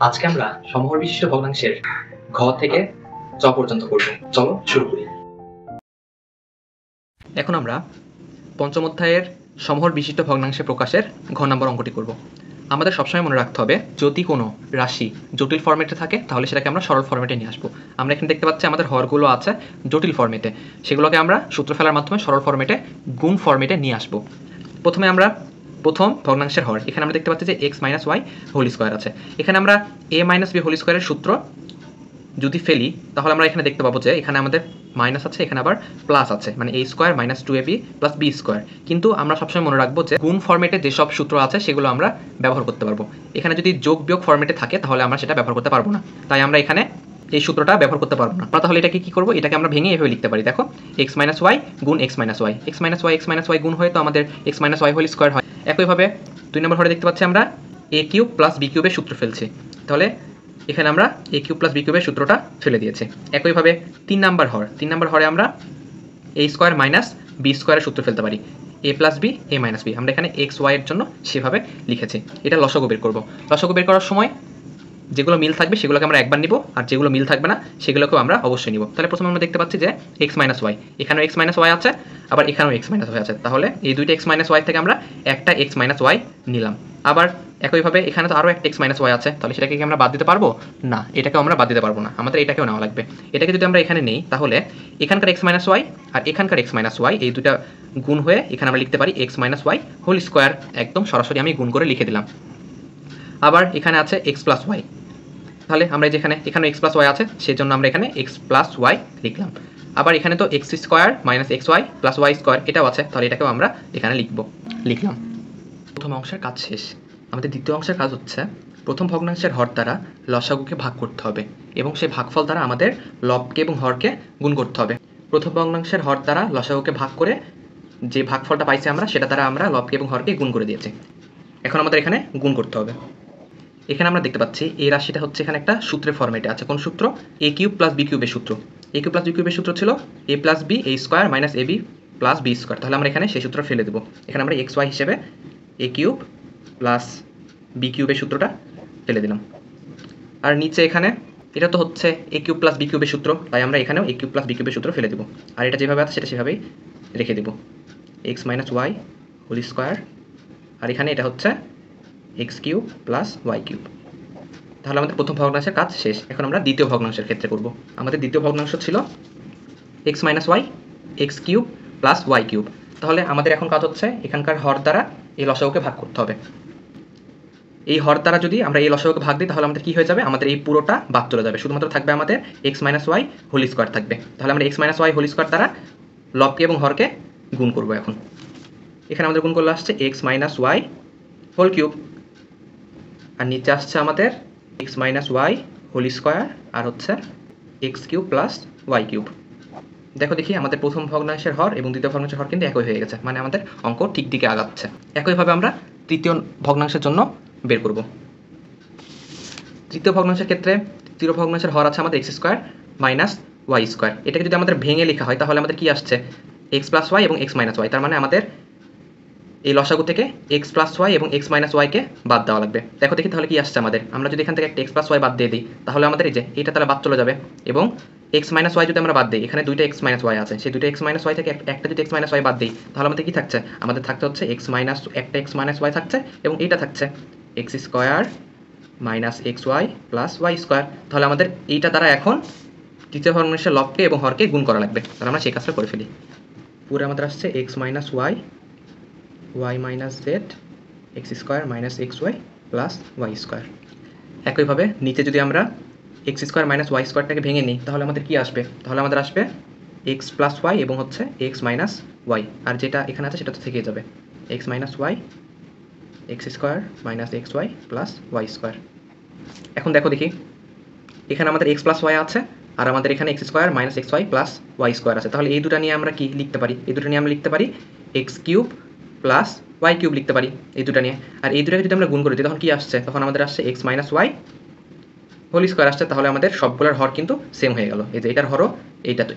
আজকে আমরা সমহর বিশিষ্ট ভগ্নাংশের ঘ থেকে চ পর্যন্ত করব। চলো শুরু করি। এখন আমরা পঞ্চম অধ্যায়ের সমহর বিশিষ্ট ভগ্নাংশে প্রকাশের ঘ নম্বর অঙ্কটি করব। আমাদের সবসময় মনে রাখতে হবে, যদি কোনো রাশি জটিল ফরম্যাটে থাকে তাহলে সেটাকে আমরা সরল ফরম্যাটে নিয়ে আসবো। আমরা এখানে দেখতে পাচ্ছি আমাদের হরগুলো আছে জটিল ফরম্যাটে, সেগুলোকে আমরা সূত্র ফেলার মাধ্যমে সরল ফরম্যাটে গুণ ফরম্যাটে নিয়ে আসবো। প্রথমে আমরা প্রথম ভগ্নাংশের হর, এখানে আমরা দেখতে পাচ্ছি যে x minus y whole square আছে। এখানে আমরা এ মাইনাস বি হোল স্কোয়ারের সূত্র যদি ফেলি তাহলে আমরা এখানে দেখতে পাবো যে এখানে আমাদের মাইনাস আছে, এখানে আবার প্লাস আছে, মানে a square minus 2ab plus b square. কিন্তু আমরা সবসময় মনে রাখবো যে গুণ ফরম্যাটে যেসব সূত্র আছে সেগুলো আমরা ব্যবহার করতে পারবো। এখানে যদি যোগ বিয়োগ ফরম্যাটে থাকে তাহলে আমরা সেটা ব্যবহার করতে পারবো না, তাই আমরা এখানে এই সূত্রটা ব্যবহার করতে পারবো না। তাহলে এটাকে কি করবো, এটাকে আমরা ভেঙে এভাবে লিখতে পারি। দেখো এক্স মাইনাস ওয়াই গুণ x minus y, x minus y গুণ হয়ে তো আমাদের x minus y whole square হয়। একইভাবে 2 নম্বর ঘরে দেখতে পাচ্ছি আমরা এ কিউব প্লাস বি কিউবের সূত্র ফেলছি, তাহলে এখানে আমরা এ কিউব প্লাস বি কিউবের সূত্রটা ফেলে দিয়েছি। একইভাবে 3 নম্বর হরে আমরা এ স্কোয়ার মাইনাস বি স্কোয়ারের সূত্র ফেলতে পারি, এ plus B A minus B. আমরা এখানে এক্স ওয়াই এর জন্য সেভাবে লিখেছি। এটা লসাগু বের করবো। লসাগু বের করার সময় যেগুলো মিল থাকবে সেগুলোকে আমরা একবার নিব, আর যেগুলো মিল থাকবে না সেগুলোকেও আমরা অবশ্যই নিব। তাহলে প্রথমে আমরা দেখতে পাচ্ছি যে এক্স মাইনাস ওয়াই, এখানেও এক্স মাইনাস ওয়াই আছে, আবার এখানেও এক্স মাইনাস ওয়াই আছে। তাহলে এই দুইটা এক্স মাইনাস ওয়াই থেকে আমরা একটা এক্স মাইনাস ওয়াই নিলাম। আবার একইভাবে এখানে তো আরও একটা এক্স মাইনাস ওয়াই আছে, তাহলে সেটাকে কি আমরা বাদ দিতে পারবো না? এটাকেও আমরা বাদ দিতে পারবো না, আমাদের এটাকেও নেওয়া লাগবে। এটাকে যদি আমরা এখানে নেই তাহলে এখানকার এক্স মাইনাস ওয়াই আর এখানকার এক্স মাইনাস ওয়াই এই দুটা গুণ হয়ে এখানে আমরা লিখতে পারি x minus y whole square. একদম সরাসরি আমি গুণ করে লিখে দিলাম। আবার এখানে আছে এক্স প্লাস ওয়াই, তাহলে আমরা যেখানে এখানে এক্স প্লাস ওয়াই আছে সেই জন্য আমরা এখানে এক্স প্লাস ওয়াই লিখলাম। আবার এখানে তো x square minus x y plus y square এটাও আছে, তাহলে এটাকেও আমরা এখানে লিখলাম। প্রথম অংশের কাজ শেষ। আমাদের দ্বিতীয় অংশের কাজ হচ্ছে প্রথম ভগ্নাংশের হর দ্বারা লসাগুকে ভাগ করতে হবে এবং সেই ভাগফল দ্বারা আমাদের লবকে এবং হরকে গুণ করতে হবে। প্রথম ভগ্নাংশের হর দ্বারা লসাগুকে ভাগ করে যে ভাগফলটা পাইছি আমরা সেটা দ্বারা আমরা লবকে এবং হরকে গুণ করে দিয়েছি। এখন আমাদের এখানে গুণ করতে হবে। এখানে আমরা দেখতে পাচ্ছি এই রাশিটা হচ্ছে এখানে একটা সূত্রের ফরম্যাটে আছে। কোন সূত্র? এ কিউব প্লাস বি কিউবের সূত্র। এ কিউব প্লাস বি কিউবের সূত্র ছিল এ plus B A square minus A B plus b square. তাহলে আমরা এখানে সেই সূত্র ফেলে দেবো। এখানে আমরা এক্স ওয়াই হিসেবে এ কিউব প্লাস বি কিউবের সূত্রটা ফেলে দিলাম। আর নিচে এখানে এটা তো হচ্ছে এ কিউব প্লাস বি কিউবের সূত্র, তাই আমরা এখানেও এ কিউব প্লাস বি কিউবের সূত্র ফেলে দেবো। আর এটা যেভাবে আছে সেটা সেভাবেই রেখে দেবো, x minus y whole square. আর এখানে এটা হচ্ছে x cube plus y cube. তাহলে আমাদের প্রথম ভগ্নাংশের কাজ শেষ। এখন আমরা দ্বিতীয় ভগ্নাংশের ক্ষেত্রে করব। আমাদের দ্বিতীয় ভগ্নাংশ ছিল x minus y x cube plus y cube. তাহলে আমাদের এখন কাজ হচ্ছে এখানকার হর দ্বারা এই লসাগুকে ভাগ করতে হবে। এই হর দ্বারা যদি আমরা এই লসাগুকে ভাগ দিই তাহলে আমাদের কি হয়ে যাবে, আমাদের এই পুরোটা বাদ চলে যাবে, শুধুমাত্র থাকবে আমাদের x minus y whole square থাকবে। তাহলে আমরা x minus y whole square দ্বারা লবকে এবং হরকে গুণ করবো। এখন এখানে আমাদের গুণ করলে আসছে x minus y whole cube, আর নিচে আসছে আমাদের x minus y whole square আর হচ্ছে x cube plus y cube. দেখি আমাদের প্রথম ভগ্নাংশের হর এবং দ্বিতীয় ভগ্নাংশের হর কিন্তু একই হয়ে গেছে, মানে আমাদের অঙ্ক ঠিক দিকে আগাচ্ছে। একইভাবে আমরা তৃতীয় ভগ্নাংশের জন্য বের করব। তৃতীয় ভগ্নাংশের ক্ষেত্রে তৃতীয় ভগ্নাংশের হর আছে আমাদের x square minus y square. এটাকে যদি আমাদের ভেঙে লেখা হয় তাহলে আমাদের কি আসছে এক্স প্লাস ওয়াই এবং এক্স মাইনাস ওয়াই। তার মানে আমাদের এই লসাগু থেকে এক্স প্লাস ওয়াই এবং এক্স মাইনাস ওয়াইকে বাদ দেওয়া লাগবে। দেখি তাহলে কি আসছে আমাদের। আমরা যদি এখান থেকে একটা এক্স প্লাস ওয়াই বাদ দিয়ে দিই তাহলে আমাদের এই যে এটা তাহলে বাদ চলে যাবে, এবং এক্স মাইনাস ওয়াই যদি আমরা বাদ দিই, এখানে দুইটা এক্স মাইনাস ওয়াই আছে, সেই দুইটা এক্স মাইনাস ওয়াই থেকে একটা যদি এক্স মাইনাস ওয়াই বাদ দিই তাহলে আমাদের কি থাকছে, আমাদের থাকতে হচ্ছে এক্স মাইনাস একটা এক্স মাইনাস ওয়াই থাকছে এবং এইটা থাকছে x square minus x y plus y square. তাহলে আমাদের এইটা দ্বারা এখন তৃতীয় ভগ্নাংশের লবকে এবং হরকে গুণ করা লাগবে। তাহলে আমরা সেই কাজটা করে ফেলি। পুরো আমাদের আসছে x minus y y minus z x square minus x y plus y square. একইভাবে নিচে যদি আমরা এক্স স্কোয়ার মাইনাস ওয়াই স্কোয়ারটাকে ভেঙে নিই তাহলে আমাদের কি আসবে, তাহলে আমাদের আসবে এক্স প্লাস ওয়াই এবং হচ্ছে এক্স মাইনাস ওয়াই, আর যেটা এখানে আছে সেটা তো থেকেই যাবে x minus y x square minus x y plus y square. এখন দেখি এখানে আমাদের এক্স প্লাস ওয়াই আছে আর আমাদের এখানে x square minus x y plus y square আছে। তাহলে এই দুটো নিয়ে আমরা কি লিখতে পারি, এই দুটো নিয়ে আমরা লিখতে পারি x cube plus y cube লিখতে পারি এই দুটো নিয়ে। আর এই দুটোকে যদি আমরা গুণ করি তখন কি আসছে, তখন আমাদের আসছে x minus y whole square আসছে। তাহলে আমাদের সবগুলোর হর কিন্তু সেম হয়ে গেল, এই যে এটার হরও এইটা তো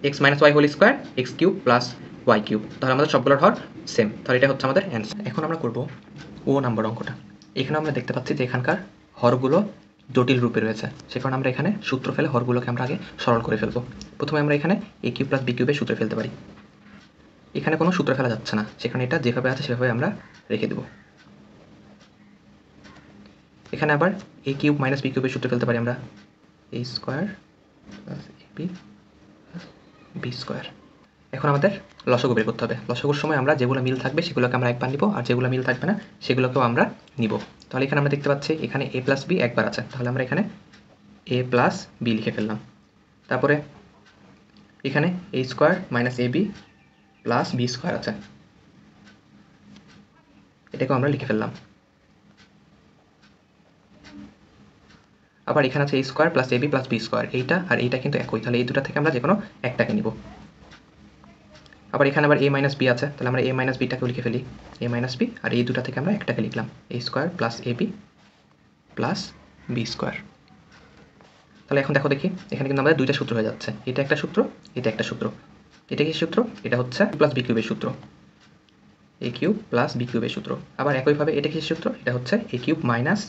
x minus y whole square x cube plus y cube. তাহলে আমাদের সবগুলোর হর সেম, তাহলে এটা হচ্ছে আমাদের অ্যান্সার। এখন আমরা করব ও নাম্বার অঙ্কটা। এখানে আমরা দেখতে পাচ্ছি যে এখানকার হরগুলো জটিল রূপে রয়েছে, সে কারণে আমরা এখানে সূত্র ফেলে হরগুলোকে আমরা আগে সরল করে ফেলবো। প্রথমে আমরা এখানে এ কিউব প্লাস বি কিউবের সূত্র ফেলতে পারি। এখানে কোনো সূত্র ফেলা যাচ্ছে না, সেখানে এটা যেভাবে আছে সেভাবে আমরা রেখে দেব। এখানে আবার এ কিউব মাইনাস বি কিউবের সূত্র ফেলতে পারি আমরা, এ square plus A B plus b square. এখন আমাদের লসাগু বের করতে হবে। লসাগুর সময় আমরা যেগুলো মিল থাকবে সেগুলোকে আমরা একবার নিব, আর যেগুলো মিল থাকবে না সেগুলোকেও আমরা নিব। তাহলে এখানে আমরা দেখতে পাচ্ছি এখানে এ প্লাস বি একবার আছে, তাহলে আমরা এখানে এ প্লাস বি লিখে ফেললাম। তারপরে এখানে এ square minus A B plus b square আছে, এটাকেও আমরা লিখে ফেললাম। আবার এখানে আছে এ square plus A B plus b square, এইটা আর এইটা কিন্তু একই, তাহলে এই দুটো থেকে আমরা যে কোনো একটাকে নিব। আবার এখানে আবার এ মাইনাস বি আছে, তাহলে আমরা এ মাইনাস বিটাকেও লিখে ফেলি, এ মাইনাস বি, আর এই দুটা থেকে আমরা একটাকে লিখলাম, এ square plus A B plus b square. তাহলে এখন দেখো দেখি, এখানে কিন্তু আমাদের দুইটা সূত্র হয়ে যাচ্ছে, এটা একটা সূত্র, এটা একটা সূত্র। এটা কি সূত্র? এটা হচ্ছে প্লাস বি কিউবের সূত্র, এ কিউব প্লাস বি কিউবের সূত্র। আবার একইভাবে এটা কি সূত্র? এটা হচ্ছে এ কিউব মাইনাস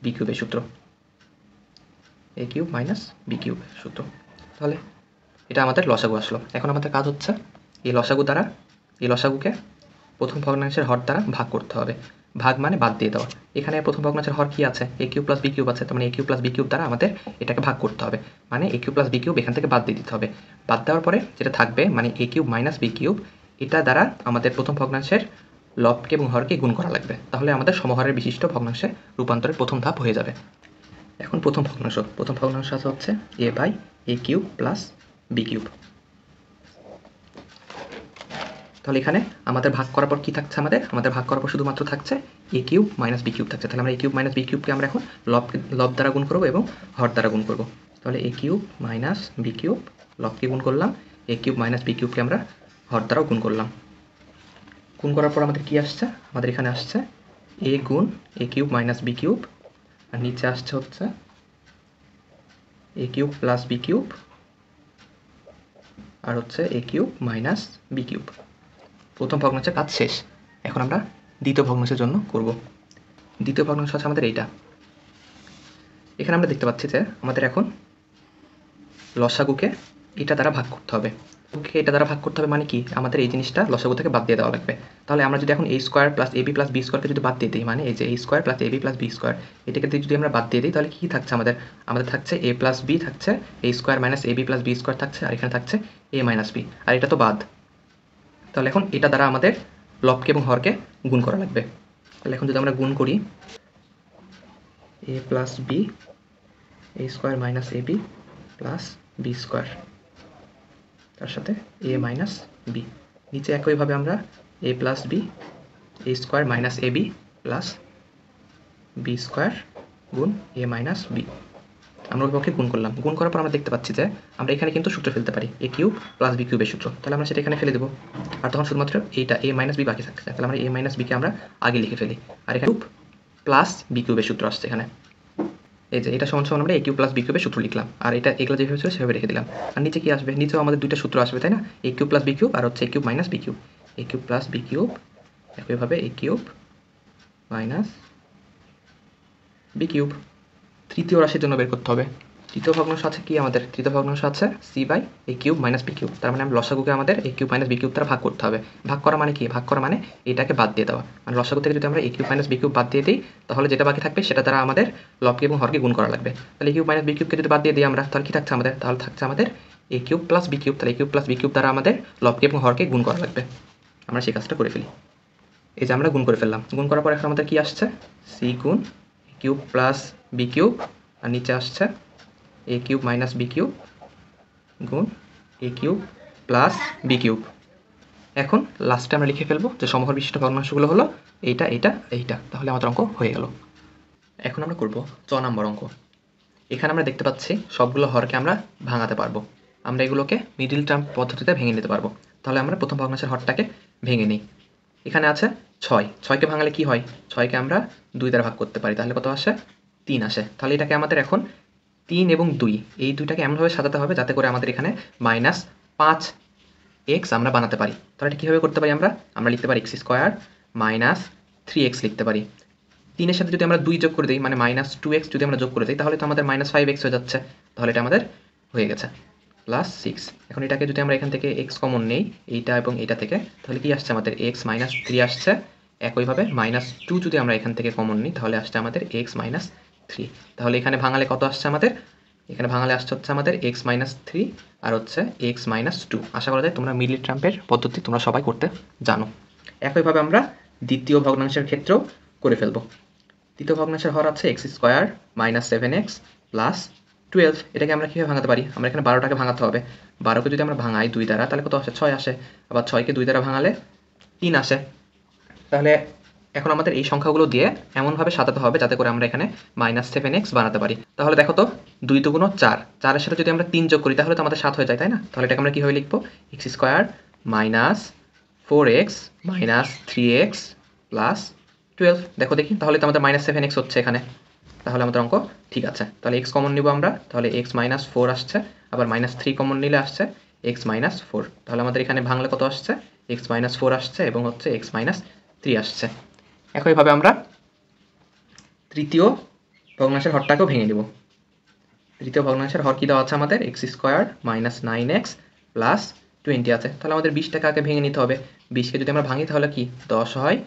বি কিউবের সূত্র, এ কিউব মাইনাস বি কিউব সূত্র। তাহলে এটা আমাদের লসাগু আসলো। এখন আমাদের কাজ হচ্ছে এই লসাগু দ্বারা এই লসাগুকে প্রথম ভগ্নাংশের হর দ্বারা ভাগ করতে হবে। ভাগ মানে বাদ দিয়ে দেওয়া। এখানে প্রথম ভগ্নাংশের হর কি আছে? এ কিউব প্লাস বি কিউব আছে, তার মানে এ কিউব প্লাস বি কিউব দ্বারা আমাদের এটাকে ভাগ করতে হবে, মানে এ কিউব প্লাস বি কিউব এখান থেকে বাদ দিয়ে দিতে হবে। বাদ দেওয়ার পরে যেটা থাকবে মানে এ কিউব মাইনাস বি কিউব, এটা দ্বারা আমাদের প্রথম ভগ্নাংশের লবকে এবং হরকে গুণ করা লাগবে, তাহলে আমাদের সমহরের বিশিষ্ট ভগ্নাংশে রূপান্তরের প্রথম ধাপ হয়ে যাবে। এখন প্রথম ভগ্নাংশ আছে হচ্ছে a by a cube plus b cube. তাহলে এখানে আমাদের ভাগ করার পর কী থাকছে? আমাদের ভাগ করার পর শুধুমাত্র থাকছে এ কিউব মাইনাস বি কিউব থাকছে। তাহলে আমরা এ কিউব মাইনাস বি কিউবকে আমরা এখন লব দ্বারা গুণ করবো এবং হর দ্বারা গুণ করবো। তাহলে এ কিউব মাইনাস বি কিউব, লবকে গুণ করলাম, এ কিউব মাইনাস বি কিউবকে আমরা হর দ্বারাও গুণ করলাম। গুণ করার পর আমাদের কি আসছে? আমাদের এখানে আসছে এ গুণ এ কিউব মাইনাস বি কিউব, আর নিচে আসছে হচ্ছে এ কিউব প্লাস বি কিউব, আর হচ্ছে এ কিউব মাইনাস বি কিউব। প্রথম ভগ্নাংশের কাজ শেষ। এখন আমরা দ্বিতীয় ভগ্নাংশের জন্য করব। দ্বিতীয় ভগ্নাংশ আছে আমাদের এইটা। এখানে আমরা দেখতে পাচ্ছি যে আমাদের এখন লসাগুকে এটা দ্বারা ভাগ করতে হবে। এটা দ্বারা ভাগ করতে হবে মানে কি? আমাদের এই জিনিসটা লসাগু থেকে বাদ দিয়ে দেওয়া লাগবে। তাহলে আমরা যদি এখন এ square plus A B plus B স্কোয়ারকে যদি বাদ দিয়ে দিই, মানে এই যে এ square plus A B plus b square, এটাকে যদি আমরা বাদ দিয়ে দিই তাহলে কী থাকছে আমাদের থাকছে এ প্লাস বি থাকছে, এ square minus A B plus b square থাকছে, আর এখানে থাকছে এ মাইনাস বি, আর এটা তো বাদ। তাহলে এখন এটা দ্বারা আমাদের লবকে এবং হরকে গুণ করা লাগবে। তাহলে এখন যদি আমরা গুণ করি এ plus B A square minus A B plus b square, তার সাথে এ মাইনাস বি, নিচে একইভাবে আমরা এ plus B A square minus A B plus b square গুণ এ মাইনাস বি, আমরা ওই পক্ষে গুণ করলাম। গুণ করার পর আমরা দেখতে পাচ্ছি যে আমরা এখানে কিন্তু সূত্র ফেলতে পারি, এ কিউব প্লাস বি কিউবের সূত্র। তাহলে আমরা সেটা এখানে ফেলে দেবো, আর তখন শুধুমাত্র এইটা এ মাইনাস বি বাকি থাকছে। তাহলে আমরা এ মাইনাস বিকে আমরা আগে লিখে ফেলি, আর এখানে কিউব প্লাস বি কিউবের সূত্র আসছে এখানে। এই যে এটা সমান সমান আমরা এ কিউব প্লাস বি কিউবের সূত্র লিখলাম, আর এটা এগুলো যেভাবে ছিল সেভাবে রেখে দিলাম। আর নিচে কি আসবে? নিচেও আমাদের দুইটা সূত্র আসবে, তাই না? এ কিউব প্লাস বি কিউব আর হচ্ছে এ কিউব মাইনাস বি কিউব, এ কিউব প্লাস বি কিউব, একইভাবে এ কিউব মাইনাস বি কিউব। তৃতীয় রাশির জন্য বের করতে হবে। তৃতীয় ভগ্নাংশ আছে কি? আমাদের তৃতীয় ভগ্নাংশ আছে c by a cube minus b cube. তার মানে আমরা লসাগুকে আমাদের a cube minus b cube দ্বারা ভাগ করতে হবে। ভাগ করা মানে কি? ভাগ করা মানে এটাকে বাদ দিয়ে দেওয়া। মানে লসাগু থেকে যদি আমরা এ কিউব মাইনাস বি কিউব বাদ দিয়ে দিই, তাহলে যেটা বাকি থাকবে সেটা দ্বারা আমাদের লবকে এবং হরকে গুণ করা লাগবে। তাহলে এ কিউব মাইনাস বি কিউবকে যদি বাদ দিয়ে দিই আমরা, তাহলে কি থাকছে আমাদের? তাহলে থাকছে আমাদের a cube plus b cube. তাহলে এ কিউব প্লাস বি কিউব দ্বারা আমাদের লবকে এবং হরকে গুণ করা লাগবে। আমরা সেই কাজটা করে ফেলি। এই যে আমরা গুণ করে ফেললাম। গুণ করার পর এখন আমাদের কি আসছে? সি গুণ এ কিউব প্লাস বি কিউব, আর নিচে আসছে এ কিউব মাইনাস বি কিউব গুণ এ কিউব প্লাস বি কিউব। এখন লাস্টে আমরা লিখে ফেলবো যে সমহর বিশিষ্ট ভগ্নাংশগুলো হলো এইটা এইটা এইটা। তাহলে আমাদের অঙ্ক হয়ে গেল। এখন আমরা করব 6 নম্বর অঙ্ক। এখানে আমরা দেখতে পাচ্ছি সবগুলো হরকে আমরা ভাঙাতে পারবো। আমরা এগুলোকে মিডিল টার্ম পদ্ধতিতে ভেঙে নিতে পারবো। তাহলে আমরা প্রথম ভগ্নাংশের হরটাকে ভেঙে নিই। এখানে আছে 6, 6কে ভাঙালে কি হয়? 6কে আমরা 2 দ্বারা ভাগ করতে পারি, তাহলে কত আসে? 3 আসে। তাহলে এটাকে আমাদের এখন 3 এবং 2 এই দুইটাকে এমনভাবে সাজাতে হবে যাতে করে আমাদের এখানে মাইনাস 5x আমরা বানাতে পারি। তাহলে এটা কীভাবে করতে পারি? আমরা লিখতে পারি এক্স স্কোয়ার মাইনাস 3x লিখতে পারি। 3 এর সাথে যদি আমরা 2 যোগ করে দিই মানে -2x যদি আমরা যোগ করে দিই তাহলে তো আমাদের -5x হয়ে যাচ্ছে, তাহলে এটা আমাদের হয়ে গেছে +6। এখন এটাকে যদি আমরা এখান থেকে x কমন নেই এইটা এবং এটা থেকে, তাহলে কি আসছে আমাদের x - 3 আসছে। একইভাবে -2 যদি আমরা এখান থেকে কমন নিই তাহলে আসছে আমাদের x - 3। তাহলে এখানে ভাঙালে কত আসছে আমাদের? এখানে ভাঙালে আসছে হচ্ছে আমাদের x - 3 আর হচ্ছে x - 2। আশা করা যায় তোমরা মিডল টার্মের পদ্ধতি তোমরা সবাই করতে জানো। একইভাবে আমরা দ্বিতীয় ভগ্নাংশের ক্ষেত্রেও করে ফেলবো। দ্বিতীয় ভগ্নাংশের হর আছে x² - 7x + 12। এটাকে আমরা কীভাবে ভাঙাতে পারি? আমরা এখানে 12টাকে ভাঙাতে হবে। 12কে যদি আমরা ভাঙাই 2 দ্বারা তাহলে কত আসে? 6 আসে। আবার 6কে 2 দ্বারা ভাঙালে 3 আসে। তাহলে এখন আমাদের এই সংখ্যাগুলো দিয়ে এমনভাবে সাজাতে হবে যাতে করে আমরা এখানে -7x বানাতে পারি। তাহলে দেখো তো 2 × 4, 4 এর সাথে যদি আমরা 3 যোগ করি তাহলে তো আমাদের 7 হয়ে যায়, তাই না? তাহলে এটাকে আমরা কীভাবে লিখবো? x² - 4x - 3x + 12। দেখো দেখি, তাহলে তো আমাদের -7x হচ্ছে এখানে। তাহলে আমাদের অঙ্ক ঠিক আছে। তাহলে x কমন নিব আমরা, তাহলে x - 4 আসছে। আবার -3 কমন নিলে আসছে x - 4। তাহলে আমাদের এখানে ভাঙলে কত আসছে? x - 4 আসছে এবং হচ্ছে x - 3 আসছে। একইভাবে আমরা তৃতীয় ভগ্নাংশের হরটাকেও ভেঙে নেব। তৃতীয় ভগ্নাংশের হর কি দেওয়া আছে আমাদের? x² - 9x + 20 আছে। তাহলে আমাদের 20টাকে আগে ভেঙে নিতে হবে। 20কে যদি আমরা ভাঙি তাহলে কি 10 হয়,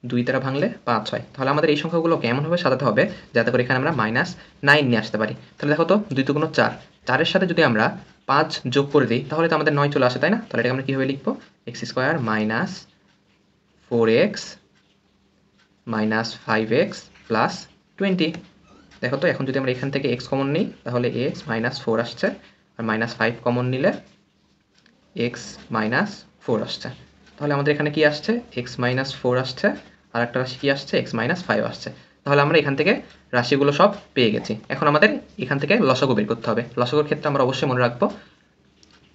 2 দ্বারা ভাঙলে 5 হয়। তাহলে আমাদের এই সংখ্যাগুলোকে এমনভাবে সাজাতে হবে যাতে করে এখানে আমরা -9 নিয়ে আসতে পারি। তাহলে দেখো তো 2 × 4, 4 এর সাথে যদি আমরা 5 যোগ করে দিই তাহলে তো আমাদের 9 চলে আসে, তাই না? তাহলে এটাকে আমরা কীভাবে লিখবো? x² - 4x - 5x + 20। দেখো তো এখন যদি আমরা এখান থেকে x কমন নিই তাহলে x - 4 আসছে, আর -5 কমন নিলে x - 4 আসছে। তাহলে আমাদের এখানে কি আসছে? x - 4 আসছে, আর একটা রাশি কি আসছে? x - 5 আসছে। তাহলে আমরা এখান থেকে রাশিগুলো সব পেয়ে গেছি। এখন আমাদের এখান থেকে লসাগু বের করতে হবে। লসাগুর ক্ষেত্রে আমরা অবশ্যই মনে রাখবো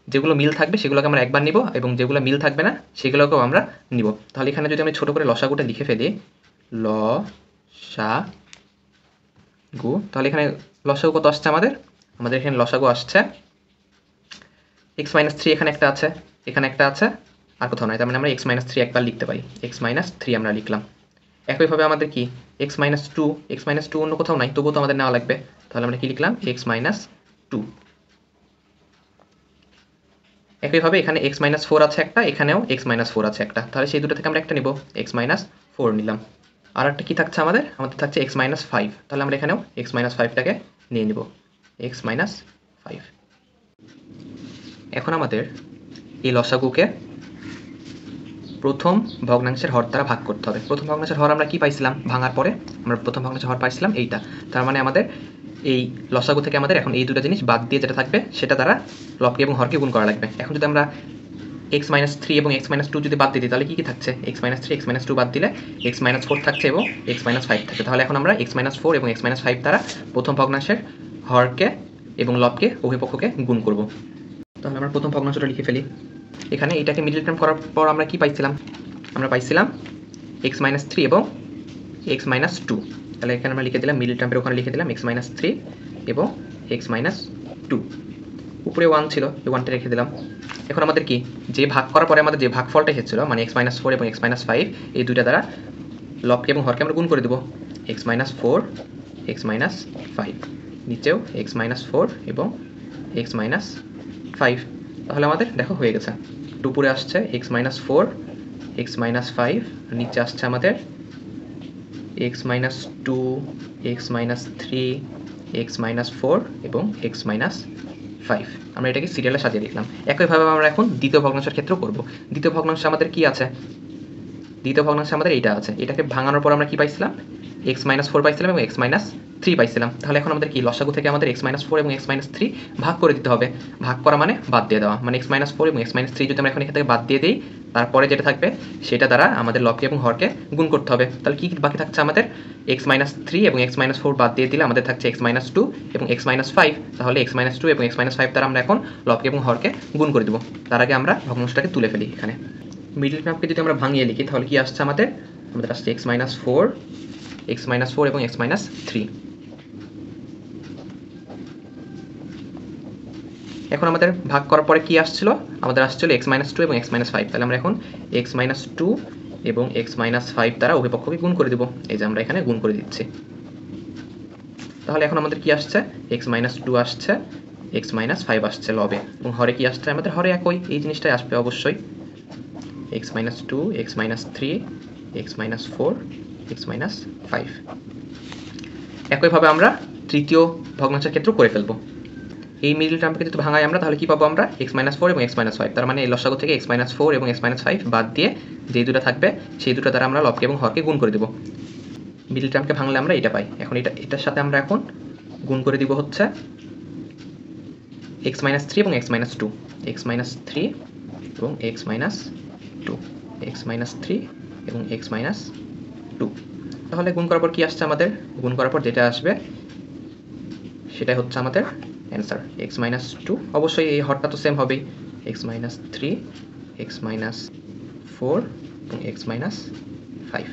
যেগুলো মিল থাকবে সেগুলোকে আমরা একবার নিব এবং যেগুলো মিল থাকবে না সেগুলোকেও আমরা নিব। তাহলে এখানে যদি আমি ছোট করে লসাগুটা লিখে ফেলি লসাগু, তাহলে এখানে লসাগু কত আসছে আমাদের? আমাদের এখানে লসাগু আসছে x - 3, এখানে একটা আছে, এখানে একটা আছে, আর কোথাও নাই। তার মানে আমরা x - 3 একবার লিখতে পারি। x - 3 আমরা লিখলাম। একইভাবে আমাদের কি x - 2, x - 2 অন্য কোথাও নাই, তবুও তো আমাদের নেওয়া লাগবে। তাহলে আমরা কি লিখলাম? x - 2। একইভাবে এখানে x - 4 আছে একটা, এখানেও x - 4 আছে একটা। তাহলে সেই দুটো থেকে আমরা একটা নিব, x - 4 নিলাম। আর একটা কি থাকছে আমাদের? আমাদের থাকছে x - 5। তাহলে আমরা এখানেও x - 5টাকে নিয়ে নিব, x - 5। এখন আমাদের এই লসাগুকে প্রথম ভগ্নাংশের হর দ্বারা ভাগ করতে হবে। প্রথম ভগ্নাংশের হর আমরা কি পাইছিলাম? ভাঙার পরে আমরা প্রথম ভগ্নাংশের হর পাইছিলাম এইটা। তার মানে আমাদের এই লসাগু থেকে আমাদের এখন এই দুটো জিনিস বাদ দিয়ে যেটা থাকবে সেটা দ্বারা লবকে এবং হরকে গুণ করা লাগবে। এখন যদি আমরা x - 3 এবং x - 2 যদি বাদ দিই তাহলে কি কি থাকছে? x - 3, x - 2 বাদ দিলে x - 4 থাকছে এবং x - 5 থাকছে। তাহলে এখন আমরা x - 4 এবং x - 5 দ্বারা প্রথম ভগ্নাংশের হরকে এবং লবকে উভয় পক্ষকে গুণ করব। তাহলে আমরা প্রথম ভগ্নাংশটা লিখে ফেলি। এখানে এটাকে মিডল টার্ম করার পর আমরা কি পাইছিলাম? আমরা পাইছিলাম x - 3 এবং x - 2। তাহলে এখানে আমরা লিখে দিলাম মিডল টার্মের ওখানে লিখে দিলাম x - 3 এবং x - 2। উপরে 1 ছিল, এই 1টা রেখে দিলাম। এখন আমাদের কি যে ভাগ করার পরে আমাদের যে ভাগফলটা এসেছিল মানে x - 4 এবং x - 5, এই দুইটা দ্বারা লবকে এবং হরকে আমরা গুণ করে দেব। x - 4, x - 5, নিচেও x - 4 এবং x - 5। তাহলে আমাদের দেখো হয়ে গেছে। উপরে আসছে x - 4, x - 5, নিচে আসছে আমাদের x - 2, x - 3, x - 4 এবং x - 5। আমরা এটাকে সিরিয়ালে সাজিয়ে লিখলাম। একইভাবে আমরা এখন দ্বিতীয় ভগ্নাংশের ক্ষেত্রেও করব। দ্বিতীয় ভগ্নাংশে আমাদের কি আছে? দ্বিতীয় ভগ্নাংশে আমাদের এইটা আছে। এটাকে ভাঙানোর পর আমরা কি পাইছিলাম? x - 4 পাইছিলাম এবং x - 3 পাইছিলাম। তাহলে এখন আমাদের কি লসাগু থেকে আমাদের x - 4 এবং x - 3 ভাগ করে দিতে হবে। ভাগ করা মানে বাদ দিয়ে দেওয়া। মানে x - 4 এবং x - 3 যদি আমরা এখন এখান থেকে বাদ দিয়ে দিই তারপরে যেটা থাকবে সেটা দ্বারা আমাদের লবকে এবং হরকে গুণ করতে হবে। তাহলে কি বাকি থাকছে আমাদের? x - 3 এবং x - 4 বাদ দিয়ে দিলে আমাদের থাকছে x - 2 এবং x - 5। তাহলে x - 2 এবং x - 5 দ্বারা আমরা এখন লবকে এবং হরকে গুণ করে দেব। তার আগে আমরা ভগ্নাংশটাকে তুলে ফেলি। এখানে মিডল টার্মকে যদি আমরা ভাঙিয়ে লিখি তাহলে কি আসছে আমাদের? আমাদের আসছে x - 4, x - 4 এবং x - 3। এখন আমাদের ভাগ করার পরে কি আসছিল? আমাদের আসছিল x - 2 এবং x - 5। তাহলে আমরা এখন x - 2 এবং এক্স মাইনাস 5 দ্বারা উভয় পক্ষকে গুণ করে দেব। এই যে আমরা এখানে গুণ করে দিচ্ছি। তাহলে এখন আমাদের কি আসছে, এক্স মাইনাস 2 আসছে, এক্স মাইনাস 5 আসছে লবে, এবং হরে কি আসছে, আমাদের হরে একই এই জিনিসটাই আসবে অবশ্যই, x minus 2, x minus 3, x minus 4, x minus 5। একইভাবে আমরা তৃতীয় ভগ্নাংশের ক্ষেত্রেও করে ফেলবো। এই মিডল টার্মকে যদি ভাঙাই আমরা, তাহলে কি পাবো আমরা, এক্স মাইনাস 4 এবং এক্স মাইনাস 5। তার মানে এই লসাগু থেকে এক্স মাইনাস 4 এবং এক্স মাইনাস 5 বাদ দিয়ে যে দুটো থাকবে সেই দুটো দ্বারা আমরা লবকে এবং হরকে গুণ করে দেবো। মিডল টার্মকে ভাঙলে আমরা এটা পাই। এখন এটার সাথে আমরা এখন গুণ করে দিব হচ্ছে এক্স মাইনাস 3 এবং এক্স মাইনাস 2, এক্স মাইনাস 3 এবং এক্স মাইনাস 2, এক্স মাইনাস 3 এবং এক্স মাইনাস 2। তাহলে গুণ করার পর কি আসছে আমাদের, গুণ করার পর যেটা আসবে সেটাই হচ্ছে আমাদের অ্যান্সার, এক্স মাইনাস 2। অবশ্যই এই হরটা তো সেম হবেই, এক্স মাইনাস 3, এক্স মাইনাস 4 এবং এক্স মাইনাস 5।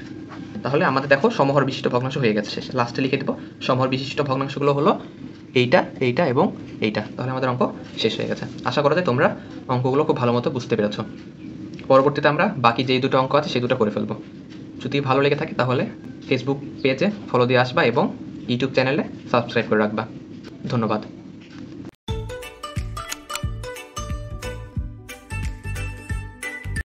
তাহলে আমাদের দেখো সমহর বিশিষ্ট ভগ্নাংশ হয়ে গেছে। শেষ লাস্টে লিখে দেবো সমহর বিশিষ্ট ভগ্নাংশগুলো হলো এইটা, এইটা এবং এইটা। তাহলে আমাদের অঙ্ক শেষ হয়ে গেছে। আশা করা যায় তোমরা অঙ্কগুলো খুব ভালো মতো বুঝতে পেরেছো। পরবর্তীতে আমরা বাকি যেই দুটো অঙ্ক আছে সেই দুটো করে ফেলবো। যদি ভালো লেগে থাকে তাহলে ফেসবুক পেজে ফলো দিয়ে আসবা এবং ইউটিউব চ্যানেলে সাবস্ক্রাইব করে রাখবা। ধন্যবাদ।